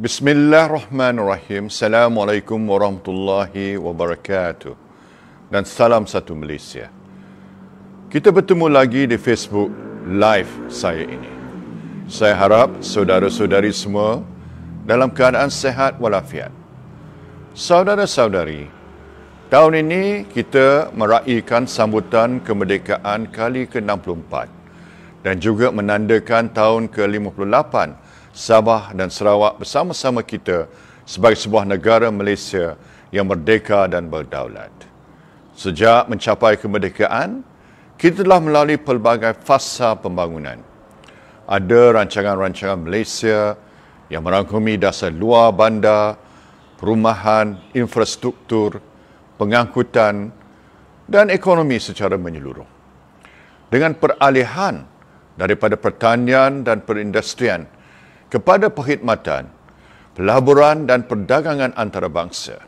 Bismillahirrahmanirrahim. Assalamualaikum warahmatullahi wabarakatuh. Dan salam satu Malaysia. Kita bertemu lagi di Facebook Live saya ini. Saya harap saudara-saudari semua dalam keadaan sehat walafiat. Saudara-saudari, tahun ini kita meraihkan sambutan kemerdekaan kali ke-64 dan juga menandakan tahun ke-58 Sabah dan Sarawak bersama-sama kita sebagai sebuah negara Malaysia yang merdeka dan berdaulat. Sejak mencapai kemerdekaan, kita telah melalui pelbagai fasa pembangunan. Ada rancangan-rancangan Malaysia yang merangkumi dasar luar bandar, perumahan, infrastruktur, pengangkutan dan ekonomi secara menyeluruh. Dengan peralihan daripada pertanian dan perindustrian kepada perkhidmatan, pelaburan dan perdagangan antarabangsa.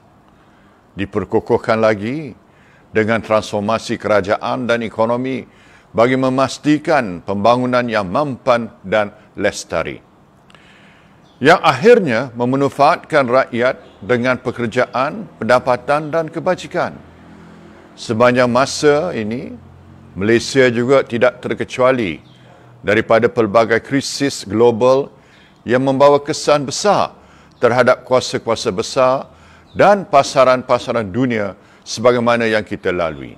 Diperkukuhkan lagi dengan transformasi kerajaan dan ekonomi bagi memastikan pembangunan yang mampan dan lestari. Yang akhirnya memanfaatkan rakyat dengan pekerjaan, pendapatan dan kebajikan. Sepanjang masa ini, Malaysia juga tidak terkecuali daripada pelbagai krisis global yang membawa kesan besar terhadap kuasa-kuasa besar dan pasaran-pasaran dunia sebagaimana yang kita lalui.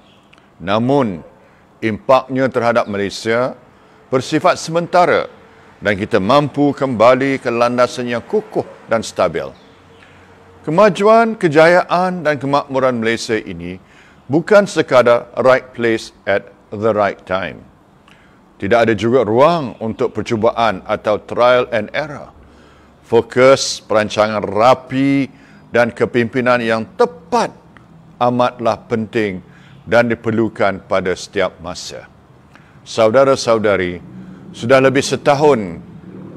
Namun, impaknya terhadap Malaysia bersifat sementara dan kita mampu kembali ke landasan yang kukuh dan stabil. Kemajuan, kejayaan dan kemakmuran Malaysia ini bukan sekadar right place at the right time. Tidak ada juga ruang untuk percubaan atau trial and error. Fokus, perancangan rapi dan kepimpinan yang tepat amatlah penting dan diperlukan pada setiap masa. Saudara-saudari, sudah lebih setahun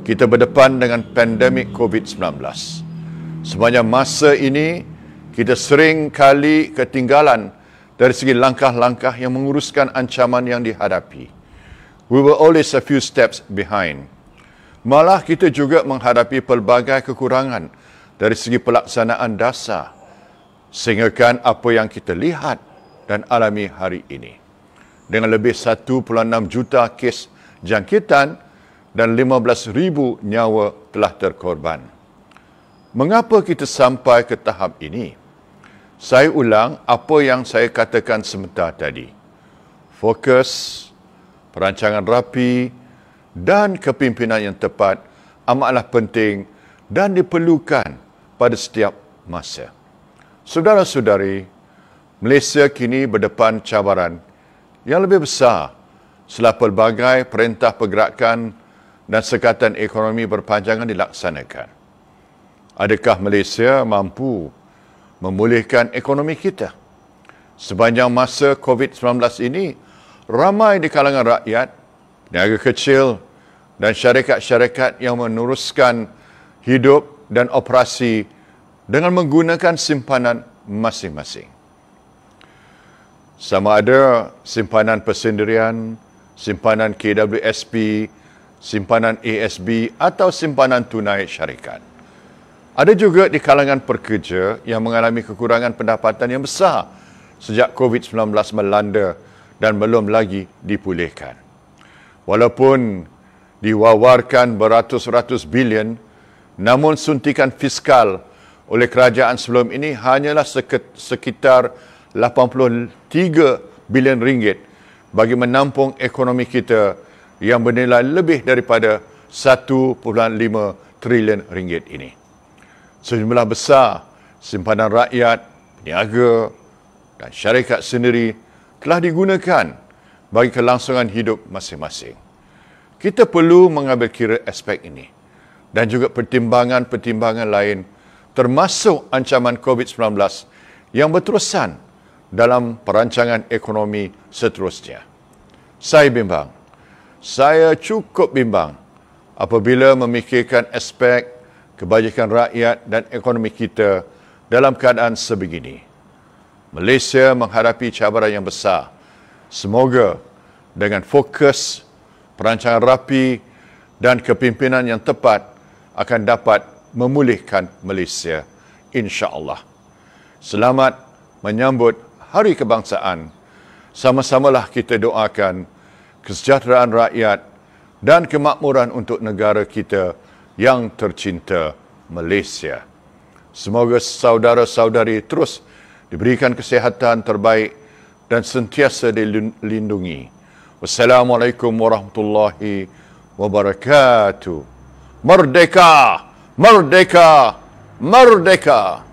kita berdepan dengan pandemik COVID-19. Sepanjang masa ini, kita sering kali ketinggalan dari segi langkah-langkah yang menguruskan ancaman yang dihadapi. We were always a few steps behind. Malah kita juga menghadapi pelbagai kekurangan dari segi pelaksanaan dasar, sehinggakan apa yang kita lihat dan alami hari ini. Dengan lebih 1.6 juta kes jangkitan dan 15,000 nyawa telah terkorban. Mengapa kita sampai ke tahap ini? Saya ulang apa yang saya katakan sebentar tadi. Fokus, perancangan rapi dan kepimpinan yang tepat amatlah penting dan diperlukan pada setiap masa. Saudara-saudari, Malaysia kini berdepan cabaran yang lebih besar setelah pelbagai perintah pergerakan dan sekatan ekonomi berpanjangan dilaksanakan. Adakah Malaysia mampu memulihkan ekonomi kita? Sepanjang masa COVID-19 ini, ramai di kalangan rakyat, peniaga kecil dan syarikat-syarikat yang meneruskan hidup dan operasi dengan menggunakan simpanan masing-masing. Sama ada simpanan persendirian, simpanan KWSP, simpanan ASB atau simpanan tunai syarikat. Ada juga di kalangan pekerja yang mengalami kekurangan pendapatan yang besar sejak COVID-19 melanda dan belum lagi dipulihkan. Walaupun diwawarkan beratus-ratus bilion, namun suntikan fiskal oleh kerajaan sebelum ini hanyalah sekitar 83 bilion ringgit bagi menampung ekonomi kita yang bernilai lebih daripada 1.5 trilion ringgit ini. Sejumlah besar simpanan rakyat, peniaga dan syarikat sendiri telah digunakan bagi kelangsungan hidup masing-masing. Kita perlu mengambil kira aspek ini dan juga pertimbangan-pertimbangan lain termasuk ancaman COVID-19 yang berterusan dalam perancangan ekonomi seterusnya. Saya cukup bimbang apabila memikirkan aspek kebajikan rakyat dan ekonomi kita dalam keadaan sebegini. Malaysia menghadapi cabaran yang besar. Semoga dengan fokus, perancangan rapi dan kepimpinan yang tepat akan dapat memulihkan Malaysia, insya-Allah. Selamat menyambut Hari Kebangsaan. Sama-samalah kita doakan kesejahteraan rakyat dan kemakmuran untuk negara kita yang tercinta, Malaysia. Semoga saudara-saudari terus diberikan kesihatan terbaik dan sentiasa dilindungi. Wassalamualaikum warahmatullahi wabarakatuh. Merdeka! Merdeka! Merdeka!